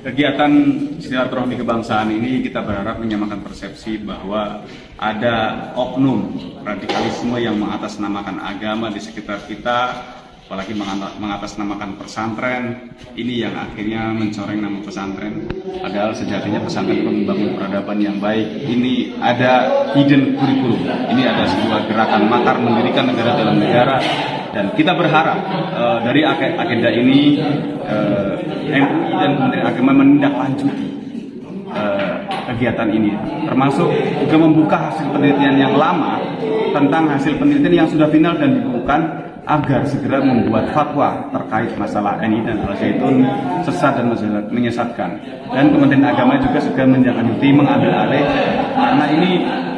Kegiatan silaturahmi kebangsaan ini kita berharap menyamakan persepsi bahwa ada oknum radikalisme yang mengatasnamakan agama di sekitar kita, apalagi mengatasnamakan pesantren. Ini yang akhirnya mencoreng nama pesantren, padahal sejatinya pesantren itu membangun peradaban yang baik. Ini ada hidden curriculum, ini ada sebuah gerakan makar mendirikan negara dalam negara. Dan kita berharap dari agenda ini MUI dan Kementerian Agama menindaklanjuti kegiatan ini, termasuk juga membuka hasil penelitian yang lama tentang hasil penelitian yang sudah final dan dibukukan, agar segera membuat fatwa terkait masalah NI dan Al-Zaitun sesat dan menyesatkan. Dan Kementerian Agama juga segera menindaklanjuti, mengambil alih, karena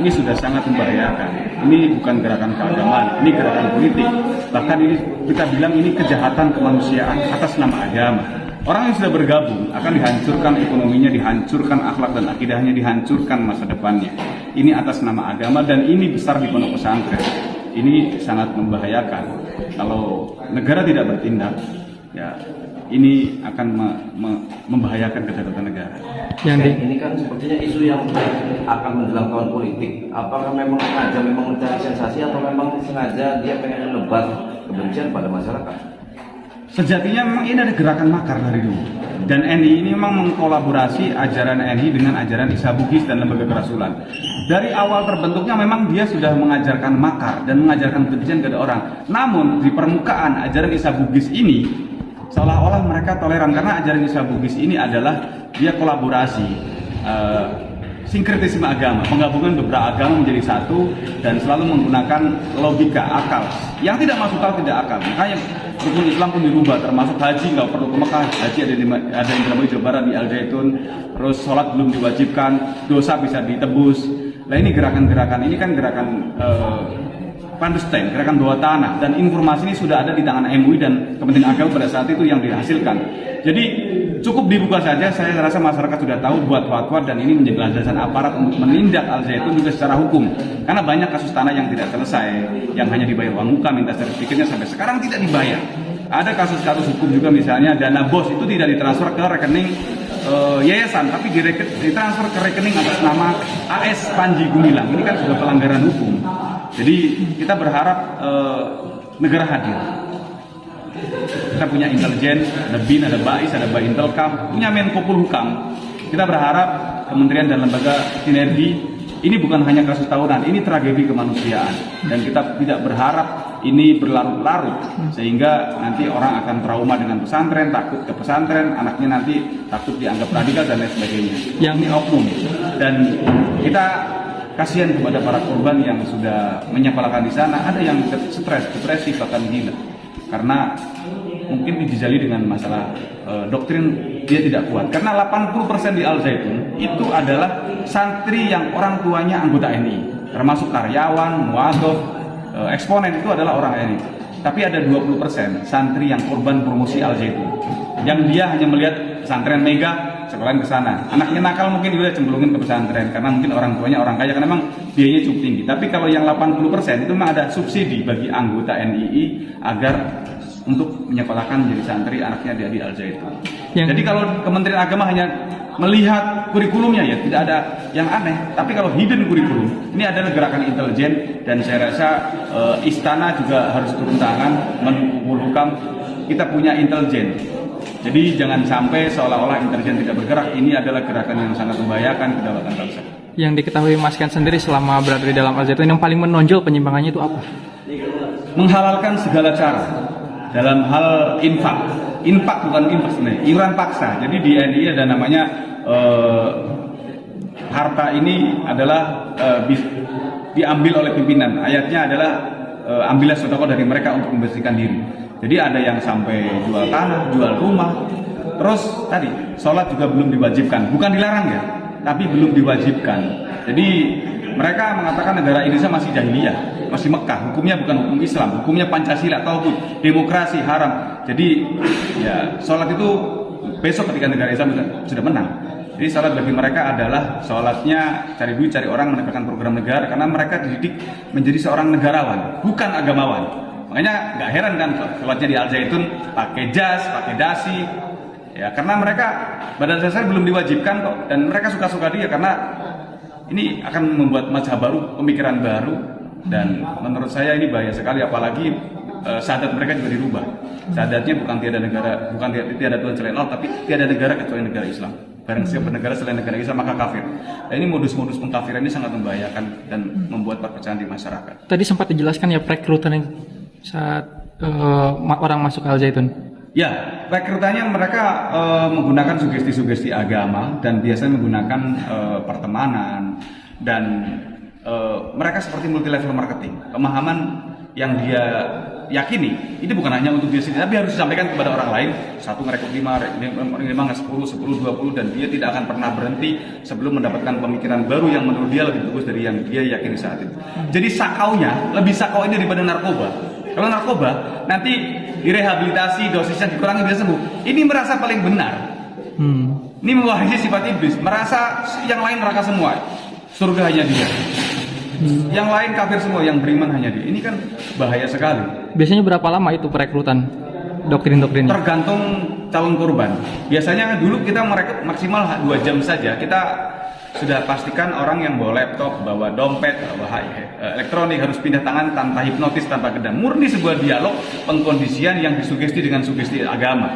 ini sudah sangat membahayakan. Ini bukan gerakan keagamaan, ini gerakan politik. Bahkan ini kita bilang ini kejahatan kemanusiaan atas nama agama. Orang yang sudah bergabung akan dihancurkan ekonominya, dihancurkan akhlak dan akidahnya, dihancurkan masa depannya. Ini atas nama agama, dan ini besar di pondok pesantren. Ini sangat membahayakan. Kalau negara tidak bertindak, ya ini akan membahayakan kedaulatan negara. Ini kan sepertinya isu yang akan menjelang tahun politik. Apakah memang sengaja mencari sensasi, atau memang sengaja dia pengen menebar kebencian pada masyarakat? Sejatinya memang ini ada gerakan makar dari dulu. Dan NI ini memang mengkolaborasi ajaran NI dengan ajaran Isa Bugis dan lembaga kerasulan. Dari awal terbentuknya memang dia sudah mengajarkan makar dan mengajarkan kebencian kepada orang. Namun di permukaan ajaran Isa Bugis ini seolah-olah mereka toleran, karena ajaran Isa Bugis ini adalah dia kolaborasi, sinkretisme agama, penggabungan beberapa agama menjadi satu dan selalu menggunakan logika akal yang tidak masuk akal, tidak akal. Makanya rukun Islam pun dirubah, termasuk haji nggak perlu ke Mekah, haji ada di Indramayu Jawa Barat di Al-Zaitun, terus sholat belum diwajibkan, dosa bisa ditebus. Nah ini gerakan-gerakan ini kan gerakan Pandesteng, gerakan bawah tanah, dan informasi ini sudah ada di tangan MUI dan Kementerian Agama pada saat itu yang dihasilkan. Jadi cukup dibuka saja, saya rasa masyarakat sudah tahu buat fatwa, dan ini menjadi landasan aparat untuk menindak Al-Zaitun juga secara hukum. Karena banyak kasus tanah yang tidak selesai, yang hanya dibayar uang muka, minta sertifikatnya sampai sekarang tidak dibayar. Ada kasus-kasus hukum juga, misalnya dana BOS itu tidak ditransfer ke rekening yayasan, tapi ditransfer ke rekening atas nama AS Panji Gumilang. Ini kan sudah pelanggaran hukum. Jadi kita berharap negara hadir. Kita punya intelijen, ada BIN, ada BAIS, ada Baintelkam, punya Menko Polhukam. Kita berharap kementerian dan lembaga sinergi. Ini bukan hanya kasus tahunan, ini tragedi kemanusiaan. Dan kita tidak berharap ini berlarut-larut, sehingga nanti orang akan trauma dengan pesantren, takut ke pesantren, anaknya nanti takut dianggap radikal dan lain sebagainya. Yang ini oknum. Dan kita kasihan kepada para korban yang sudah menyekolahkan di sana. Ada yang stres, depresi, bahkan gila, karena mungkin dijali dengan masalah doktrin dia tidak kuat. Karena 80% di Al-Zaitun itu adalah santri yang orang tuanya anggota NI, termasuk karyawan, muadhof, eksponen itu adalah orang NI. Tapi ada 20% santri yang korban promosi Al-Zaitun, yang dia hanya melihat pesantren mega, sekolahan ke sana. Anaknya nakal mungkin juga cemplungin ke pesantren karena mungkin orang tuanya orang kaya, karena memang biayanya cukup tinggi. Tapi kalau yang 80% itu memang ada subsidi bagi anggota NII agar untuk menyekolahkan menjadi santri anaknya di Al-Zaitun. Jadi kalau Kementerian Agama hanya melihat kurikulumnya, ya tidak ada yang aneh. Tapi kalau hidden kurikulum, ini adalah gerakan intelijen, dan saya rasa istana juga harus turun tangan, Menko kita punya intelijen. Jadi jangan sampai seolah-olah intelijen tidak bergerak. Ini adalah gerakan yang sangat membahayakan kedaulatan bangsa. Yang diketahui Mas Ken sendiri selama berada di dalam Al-Zaitun, yang paling menonjol penyimpangannya itu apa? Menghalalkan segala cara dalam hal infak bukan infak sebenarnya, iuran paksa. Jadi di NI ada namanya harta ini adalah diambil oleh pimpinan. Ayatnya adalah ambillah sedekah dari mereka untuk membersihkan diri. Jadi ada yang sampai jual tanah, jual rumah. Terus tadi sholat juga belum diwajibkan, bukan dilarang ya, tapi belum diwajibkan. Jadi mereka mengatakan negara Indonesia masih jahiliyah, masih Mekah, hukumnya bukan hukum Islam, hukumnya Pancasila, tauhid, demokrasi, haram. Jadi ya sholat itu besok ketika negara Islam sudah menang. Jadi sholat bagi mereka adalah sholatnya cari duit, cari orang, menegakkan program negara, karena mereka dididik menjadi seorang negarawan, bukan agamawan. Makanya nggak heran kan sholatnya di Al-Zaitun pakai jas, pakai dasi, Ya, karena mereka badan sesar belum diwajibkan kok, dan mereka suka-suka dia karena ini akan membuat mazhab baru, pemikiran baru, dan menurut saya ini bahaya sekali, apalagi syahadat mereka juga dirubah. Syahadatnya bukan tiada Tuhan selain Allah, tapi tiada negara kecuali negara Islam. Barang siapa negara selain negara Islam maka kafir. Dan ini modus-modus pengkafiran ini sangat membahayakan dan membuat perpecahan di masyarakat. Tadi sempat dijelaskan ya perekrutan yang saat orang masuk Al Zaitun. Ya, rekrutannya mereka menggunakan sugesti-sugesti agama dan biasanya menggunakan pertemanan, dan mereka seperti multi level marketing. Pemahaman yang dia yakini ini bukan hanya untuk dia sendiri, tapi harus disampaikan kepada orang lain. Satu merekrut 5, 10, 20, dan dia tidak akan pernah berhenti sebelum mendapatkan pemikiran baru yang menurut dia lebih bagus dari yang dia yakini saat itu. Jadi sakaunya lebih sakau ini daripada narkoba. Kalau narkoba nanti direhabilitasi, dosisnya dikurangi bisa sembuh. Ini merasa paling benar. Ini mewarisi sifat iblis, merasa yang lain neraka semua, surga hanya dia. Yang lain kafir semua, yang beriman hanya dia. Ini kan bahaya sekali. Biasanya berapa lama itu perekrutan doktrin-doktrinnya? Tergantung calon korban. Biasanya dulu kita merekrut maksimal 2 jam saja. Kita sudah pastikan orang yang bawa laptop, bawa dompet, bawa elektronik harus pindah tangan tanpa hipnotis, tanpa kedam. Murni sebuah dialog pengkondisian yang disugesti dengan sugesti agama.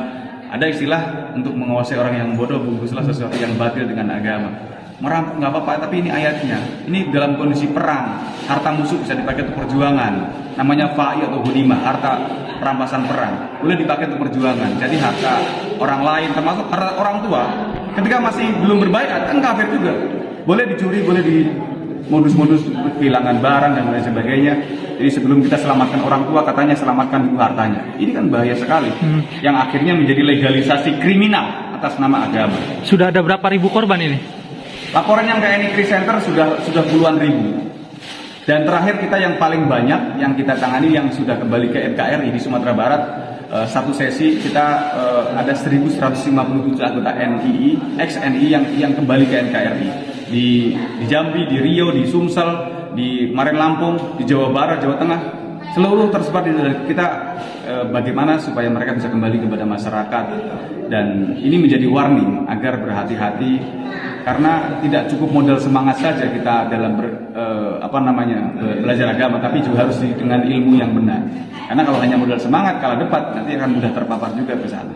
Ada istilah untuk menguasai orang yang bodoh, bungkuslah sesuatu yang batil dengan agama. Merampok nggak apa-apa, tapi ini ayatnya. Ini dalam kondisi perang, harta musuh bisa dipakai untuk perjuangan. Namanya fa'i atau ghunimah, harta rampasan perang. Boleh dipakai untuk perjuangan. Jadi harta orang lain, termasuk harta orang tua, ketika masih belum berbaiat, kan kafir juga. Boleh dicuri, boleh di modus-modus kehilangan barang dan lain sebagainya. Jadi sebelum kita selamatkan orang tua, katanya selamatkan dulu hartanya. Ini kan bahaya sekali. Yang akhirnya menjadi legalisasi kriminal atas nama agama. Sudah ada berapa ribu korban ini? Laporan yang ke NICRI Center sudah puluhan ribu. Dan terakhir kita yang paling banyak yang kita tangani yang sudah kembali ke NKRI di Sumatera Barat, satu sesi kita ada 1.157 anggota NII, ex-NII yang kembali ke NKRI di Jambi, di Riau, di Sumsel, di Maren Lampung, di Jawa Barat, Jawa Tengah, seluruh tersebar di kita. Bagaimana supaya mereka bisa kembali kepada masyarakat, dan ini menjadi warning agar berhati-hati, karena tidak cukup modal semangat saja kita dalam belajar agama, tapi juga harus dengan ilmu yang benar. Karena kalau hanya modal semangat, kalah debat, nanti akan mudah terpapar juga ke sana.